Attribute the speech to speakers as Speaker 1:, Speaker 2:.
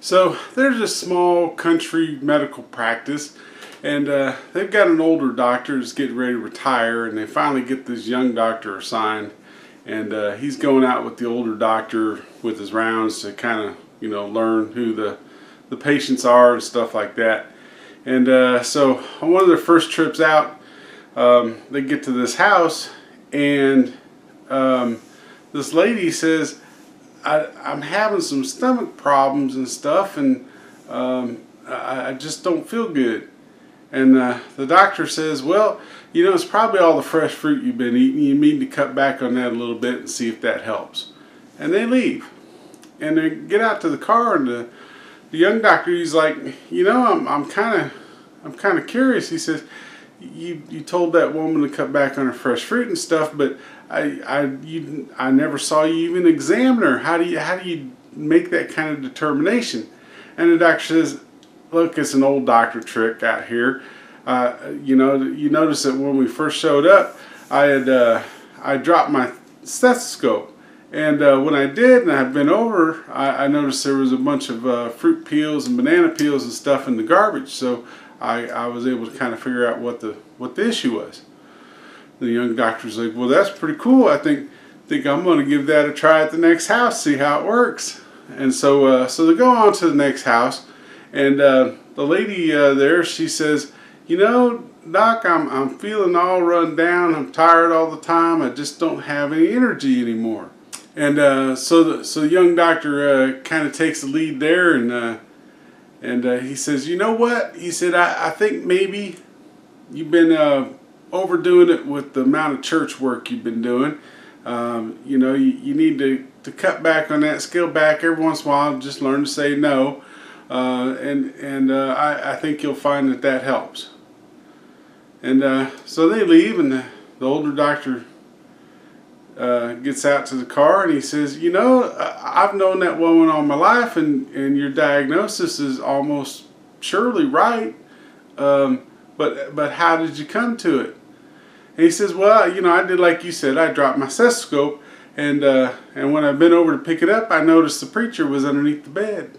Speaker 1: So there's a small country medical practice, and they've got an older doctor who's getting ready to retire, and they finally get this young doctor assigned, and he's going out with the older doctor with his rounds to kind of learn who the patients are and stuff like that. And so on one of their first trips out, they get to this house, and this lady says, I'm having some stomach problems and stuff, and I just don't feel good. And the doctor says, well, it's probably all the fresh fruit you've been eating. You need to cut back on that a little bit and see if that helps. And they leave. And they get out to the car, and the young doctor, he's like, I'm kind of curious. He says, you told that woman to cut back on her fresh fruit and stuff, but I never saw you even examine her. How do you make that kind of determination? And the doctor says, look, it's an old doctor trick out here. You notice that when we first showed up, I dropped my stethoscope, and when I did, and I'd been over, I noticed there was a bunch of fruit peels and banana peels and stuff in the garbage. So I was able to kind of figure out what the issue was. The young doctor's like, well, that's pretty cool. I think I'm going to give that a try at the next house, see how it works. And so they go on to the next house, and the lady there, she says, Doc, I'm feeling all run down. I'm tired all the time. I just don't have any energy anymore. And so the young doctor kind of takes the lead there, and he says, you know what? He said, I think maybe you've been overdoing it with the amount of church work you've been doing. You need to cut back on that, scale back every once in a while, just learn to say no. I think you'll find that helps. And so they leave, and the older doctor gets out to the car, and he says, I've known that woman all my life, and your diagnosis is almost surely right. But how did you come to it? And he says, well, I did like you said. I dropped my stethoscope, and when I bent over to pick it up, I noticed the preacher was underneath the bed.